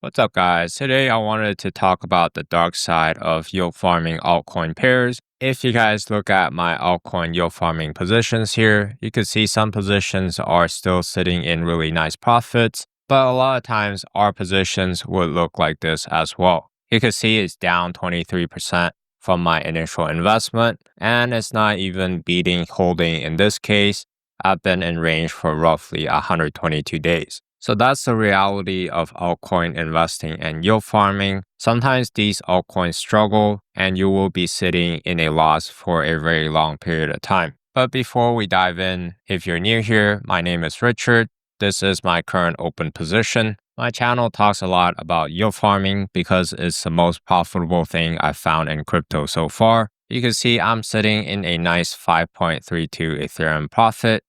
What's up, guys? Today I wanted to talk about the dark side of yield farming altcoin pairs. If you guys look at my altcoin yield farming positions here, you can see some positions are still sitting in really nice profits, but a lot of times our positions would look like this as well. You can see it's down 23% from my initial investment, and it's not even beating holding in this case. I've been in range for roughly 122 days. So that's the reality of altcoin investing and yield farming. Sometimes these altcoins struggle and you will be sitting in a loss for a very long period of time. But before we dive in, if you're new here, my name is Richard. This is my current open position. My channel talks a lot about yield farming because it's the most profitable thing I've found in crypto so far. You can see I'm sitting in a nice 5.32 Ethereum profit.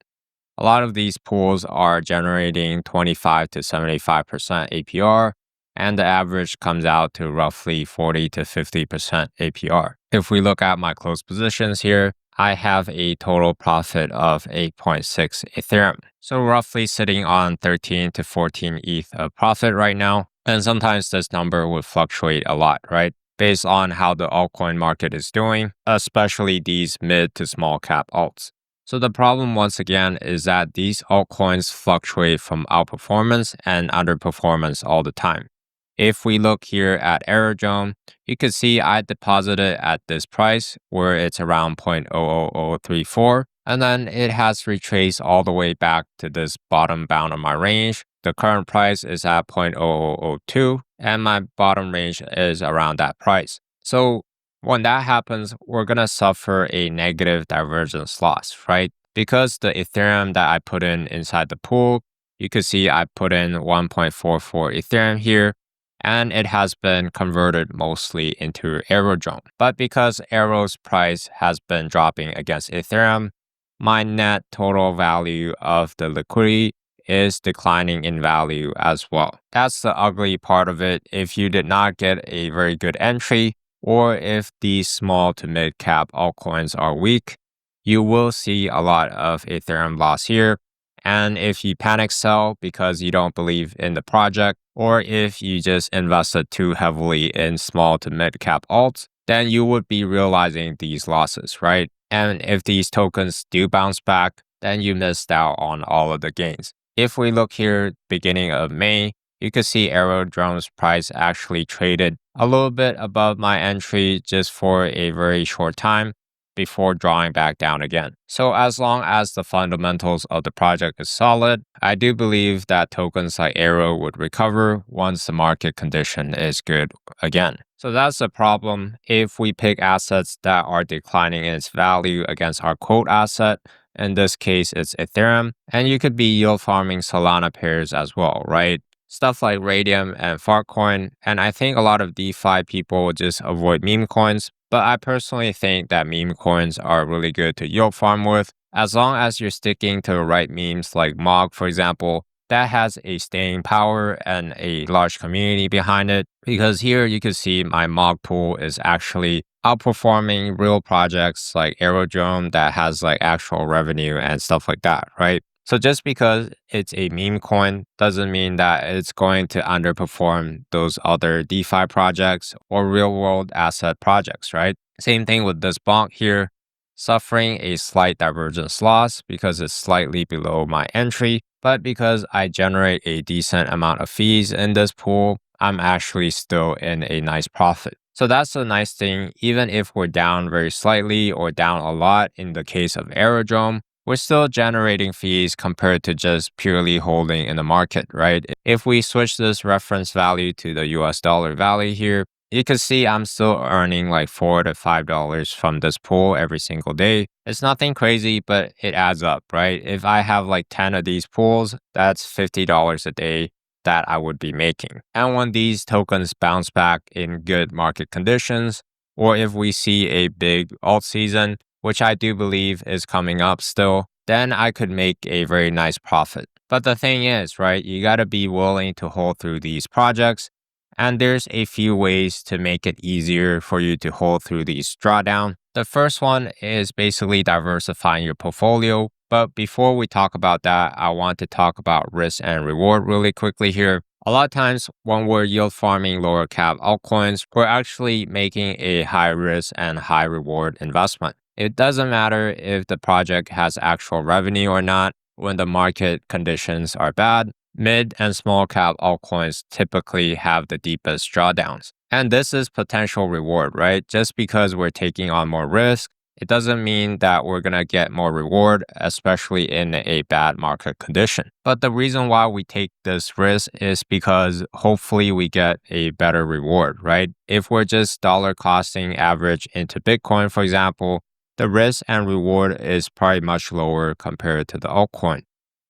A lot of these pools are generating 25 to 75% APR, and the average comes out to roughly 40 to 50% APR. If we look at my closed positions here, I have a total profit of 8.6 Ethereum. So roughly sitting on 13 to 14 ETH of profit right now. And sometimes this number would fluctuate a lot, right? Based on how the altcoin market is doing, especially these mid to small cap alts. So the problem once again is that these altcoins fluctuate from outperformance and underperformance all the time. If we look here at Aerodrome, you can see I deposited at this price where it's around 0.00034, and then it has retraced all the way back to this bottom bound of my range. The current price is at 0.0002, and my bottom range is around that price. So when that happens, we're going to suffer a negative divergence loss, right? Because the Ethereum that I put in inside the pool, you can see I put in 1.44 Ethereum here, and it has been converted mostly into Aerodrome. But because Aero's price has been dropping against Ethereum, my net total value of the liquidity is declining in value as well. That's the ugly part of it. If you did not get a very good entry, or if these small to mid cap altcoins are weak, you will see a lot of Ethereum loss here. And if you panic sell because you don't believe in the project, or if you just invested too heavily in small to mid cap alts, then you would be realizing these losses, right? And if these tokens do bounce back, then you missed out on all of the gains. If we look here, beginning of May, you can see Aerodrome's price actually traded a little bit above my entry just for a very short time before drawing back down again. So as long as the fundamentals of the project is solid, I do believe that tokens like Aero would recover once the market condition is good again. So that's the problem. If we pick assets that are declining in its value against our quote asset, in this case it's Ethereum, and you could be yield farming Solana pairs as well, right? Stuff like Radium and Fartcoin, and I think a lot of DeFi people will just avoid meme coins, but I personally think that meme coins are really good to yield farm with, as long as you're sticking to the right memes like MOG, for example, that has a staying power and a large community behind it, because here you can see my MOG pool is actually outperforming real projects like Aerodrome that has like actual revenue and stuff like that, right? So just because it's a meme coin doesn't mean that it's going to underperform those other DeFi projects or real world asset projects, right? Same thing with this bonk here, suffering a slight divergence loss because it's slightly below my entry, but because I generate a decent amount of fees in this pool, I'm actually still in a nice profit. So that's the nice thing. Even if we're down very slightly or down a lot in the case of Aerodrome, we're still generating fees compared to just purely holding in the market, right? If we switch this reference value to the US dollar value here, you can see I'm still earning like $4 to $5 from this pool every single day. It's nothing crazy, but it adds up, right? If I have like 10 of these pools, that's $50 a day that I would be making. And when these tokens bounce back in good market conditions, or if we see a big alt season, which I do believe is coming up still, then I could make a very nice profit. But the thing is, right, you gotta be willing to hold through these projects. And there's a few ways to make it easier for you to hold through these drawdown. The first one is basically diversifying your portfolio. But before we talk about that, I want to talk about risk and reward really quickly here. A lot of times when we're yield farming lower cap altcoins, we're actually making a high risk and high reward investment. It doesn't matter if the project has actual revenue or not. When the market conditions are bad, mid and small cap altcoins typically have the deepest drawdowns. And this is potential reward, right? Just because we're taking on more risk, it doesn't mean that we're going to get more reward, especially in a bad market condition. But the reason why we take this risk is because hopefully we get a better reward, right? If we're just dollar costing average into Bitcoin, for example, the risk and reward is probably much lower compared to the altcoin.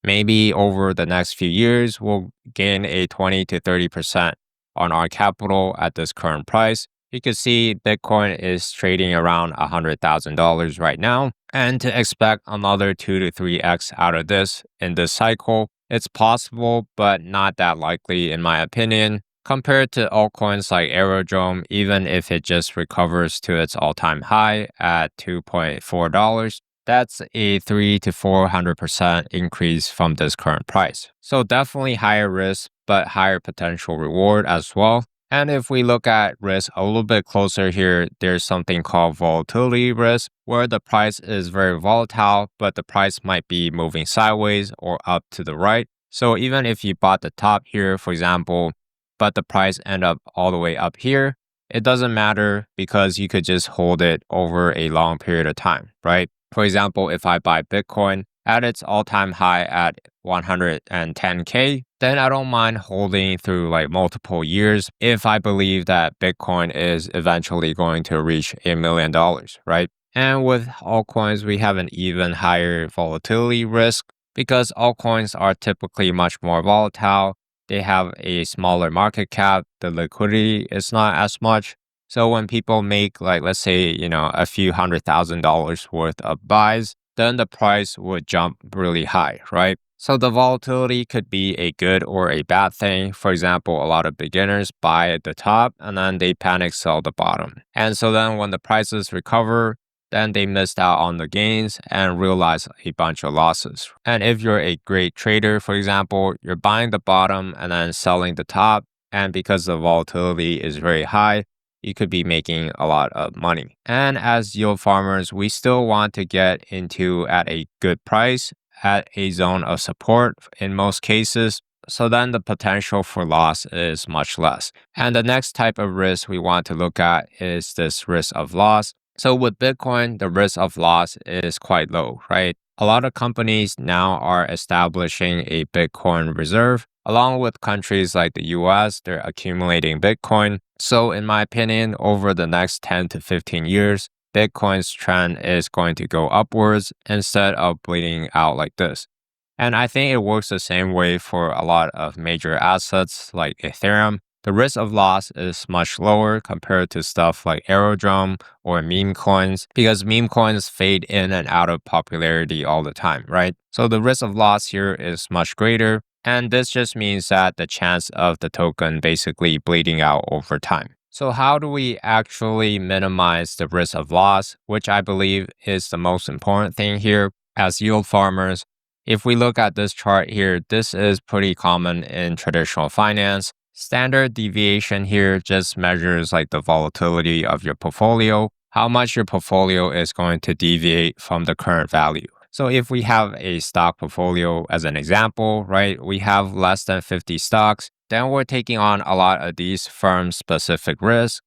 Maybe over the next few years, we'll gain a 20 to 30% on our capital at this current price. You can see Bitcoin is trading around $100,000 right now. And to expect another 2 to 3x out of this in this cycle, it's possible, but not that likely in my opinion. Compared to altcoins like Aerodrome, even if it just recovers to its all-time high at $2.4, that's a 3 to 400% increase from this current price. So definitely higher risk, but higher potential reward as well. And if we look at risk a little bit closer here, there's something called volatility risk, where the price is very volatile, but the price might be moving sideways or up to the right. So even if you bought the top here, for example, but the price end up all the way up here, it doesn't matter because you could just hold it over a long period of time, right? For example, if I buy Bitcoin at its all-time high at 110K, then I don't mind holding through like multiple years if I believe that Bitcoin is eventually going to reach $1 million, right? And with altcoins, we have an even higher volatility risk because altcoins are typically much more volatile. They have a smaller market cap. The liquidity is not as much. So when people make like, let's say, a few $100,000 worth of buys, then the price would jump really high, right? So the volatility could be a good or a bad thing. For example, a lot of beginners buy at the top and then they panic sell the bottom. And so then when the prices recover, then they missed out on the gains and realized a bunch of losses. And if you're a great trader, for example, you're buying the bottom and then selling the top. And because the volatility is very high, you could be making a lot of money. And as yield farmers, we still want to get into at a good price, at a zone of support in most cases. So then the potential for loss is much less. And the next type of risk we want to look at is this risk of loss. So with Bitcoin, the risk of loss is quite low, right? A lot of companies now are establishing a Bitcoin reserve. Along with countries like the US, they're accumulating Bitcoin. So in my opinion, over the next 10 to 15 years, Bitcoin's trend is going to go upwards instead of bleeding out like this. And I think it works the same way for a lot of major assets like Ethereum. The risk of loss is much lower compared to stuff like Aerodrome or meme coins because meme coins fade in and out of popularity all the time, right? So the risk of loss here is much greater. And this just means that the chance of the token basically bleeding out over time. So how do we actually minimize the risk of loss, which I believe is the most important thing here as yield farmers? If we look at this chart here, this is pretty common in traditional finance. Standard deviation here just measures like the volatility of your portfolio, how much your portfolio is going to deviate from the current value. So if we have a stock portfolio as an example, right, we have less than 50 stocks, then we're taking on a lot of these firm-specific risks.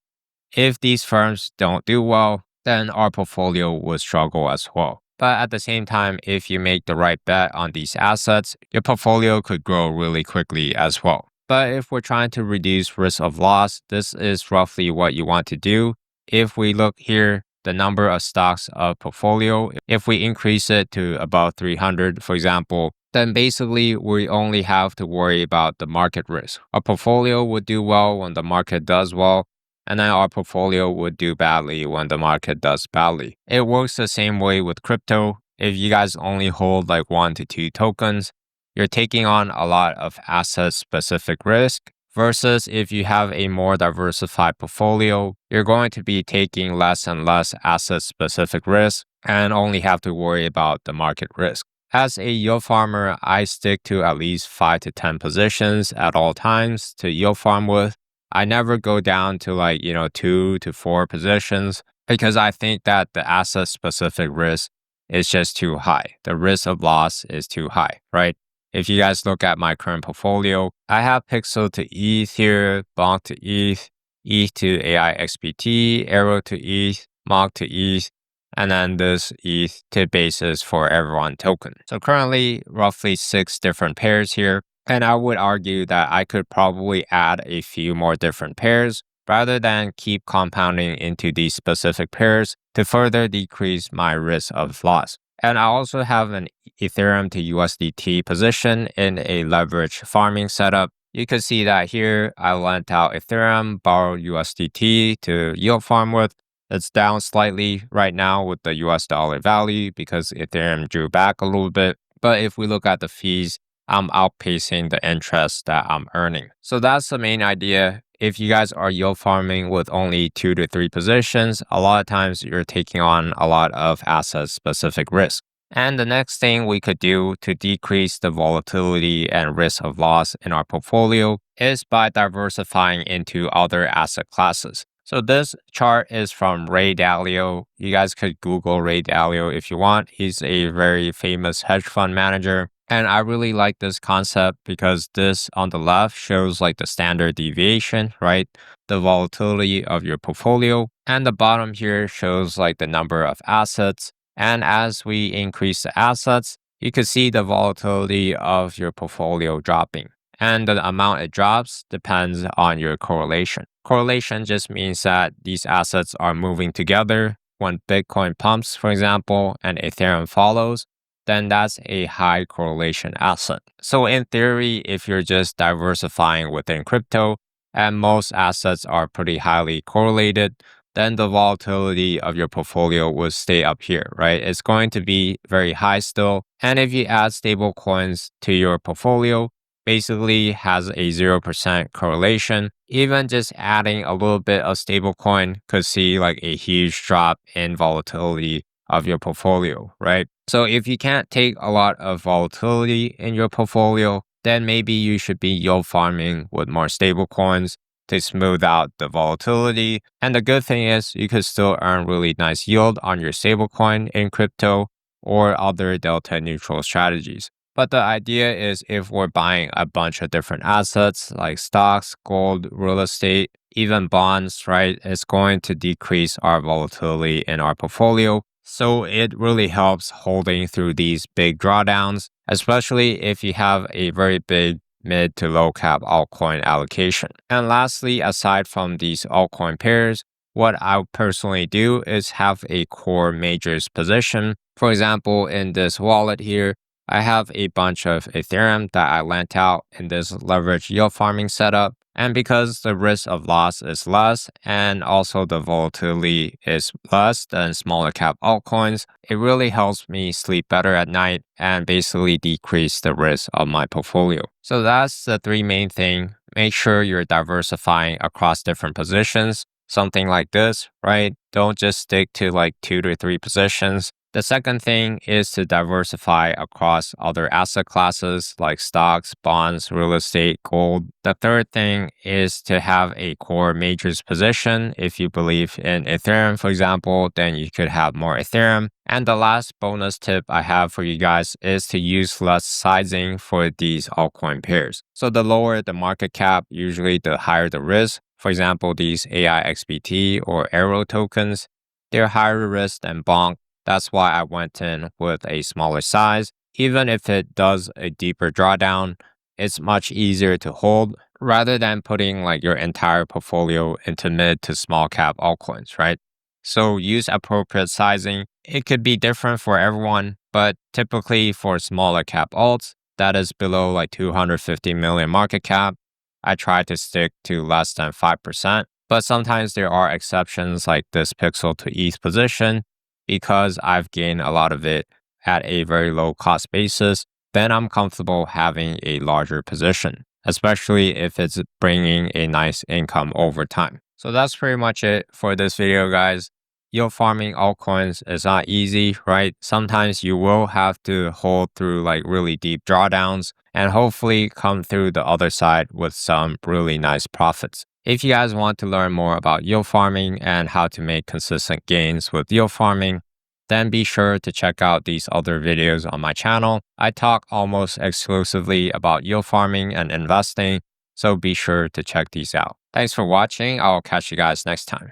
If these firms don't do well, then our portfolio will struggle as well. But at the same time, if you make the right bet on these assets, your portfolio could grow really quickly as well. But if we're trying to reduce risk of loss, this is roughly what you want to do. If we look here, the number of stocks of portfolio, if we increase it to about 300, for example, then basically we only have to worry about the market risk. Our portfolio would do well when the market does well, and then our portfolio would do badly when the market does badly. It works the same way with crypto. If you guys only hold like 1 to 2 tokens, you're taking on a lot of asset-specific risk versus if you have a more diversified portfolio, you're going to be taking less and less asset-specific risk and only have to worry about the market risk. As a yield farmer, I stick to at least 5 to 10 positions at all times to yield farm with. I never go down to 2 to 4 positions because I think that the asset specific risk is just too high. The risk of loss is too high, right? If you guys look at my current portfolio, I have Pixel to ETH here, Bonk to ETH, ETH to AI XBT, Arrow to ETH, Mock to ETH, and then this ETH to basis for everyone token. So currently roughly 6 different pairs here. And I would argue that I could probably add a few more different pairs rather than keep compounding into these specific pairs to further decrease my risk of loss. And I also have an Ethereum to USDT position in a leverage farming setup. You can see that here I lent out Ethereum, borrowed USDT to yield farm with. It's down slightly right now with the US dollar value because Ethereum drew back a little bit. But if we look at the fees, I'm outpacing the interest that I'm earning. So that's the main idea. If you guys are yield farming with only 2 to 3 positions, a lot of times you're taking on a lot of asset specific risk. And the next thing we could do to decrease the volatility and risk of loss in our portfolio is by diversifying into other asset classes. So this chart is from Ray Dalio. You guys could Google Ray Dalio if you want. He's a very famous hedge fund manager. And I really like this concept because this on the left shows like the standard deviation, right? The volatility of your portfolio. And the bottom here shows like the number of assets. And as we increase the assets, you can see the volatility of your portfolio dropping. And the amount it drops depends on your correlation. Correlation just means that these assets are moving together. When Bitcoin pumps, for example, and Ethereum follows, then that's a high correlation asset. So in theory, if you're just diversifying within crypto and most assets are pretty highly correlated, then the volatility of your portfolio will stay up here, right? It's going to be very high still. And if you add stable coins to your portfolio, basically has a 0% correlation. Even just adding a little bit of stablecoin could see like a huge drop in volatility of your portfolio, right? So if you can't take a lot of volatility in your portfolio, then maybe you should be yield farming with more stablecoins to smooth out the volatility. And the good thing is you could still earn really nice yield on your stablecoin in crypto or other delta neutral strategies. But the idea is if we're buying a bunch of different assets like stocks, gold, real estate, even bonds, right, it's going to decrease our volatility in our portfolio. So it really helps holding through these big drawdowns, especially if you have a very big mid to low cap altcoin allocation. And lastly, aside from these altcoin pairs, what I personally do is have a core majors position. For example, in this wallet here, I have a bunch of Ethereum that I lent out in this leverage yield farming setup. And because the risk of loss is less and also the volatility is less than smaller cap altcoins, it really helps me sleep better at night and basically decrease the risk of my portfolio. So that's the 3 main things. Make sure you're diversifying across different positions. Something like this, right? Don't just stick to like 2 to 3 positions. The second thing is to diversify across other asset classes like stocks, bonds, real estate, gold. The third thing is to have a core majors position. If you believe in Ethereum, for example, then you could have more Ethereum. And the last bonus tip I have for you guys is to use less sizing for these altcoin pairs. So the lower the market cap, usually the higher the risk. For example, these AI XBT or Arrow tokens, they're higher risk than Bonk. That's why I went in with a smaller size. Even if it does a deeper drawdown, it's much easier to hold rather than putting like your entire portfolio into mid to small cap altcoins, right? So use appropriate sizing. It could be different for everyone, but typically for smaller cap alts, that is below like 250 million market cap, I try to stick to less than 5%. But sometimes there are exceptions like this Pixel to ETH position. Because I've gained a lot of it at a very low cost basis, then I'm comfortable having a larger position, especially if it's bringing a nice income over time. So that's pretty much it for this video, guys. Yield farming altcoins is not easy, right? Sometimes you will have to hold through like really deep drawdowns and hopefully come through the other side with some really nice profits. If you guys want to learn more about yield farming and how to make consistent gains with yield farming, then be sure to check out these other videos on my channel. I talk almost exclusively about yield farming and investing, so be sure to check these out. Thanks for watching. I'll catch you guys next time.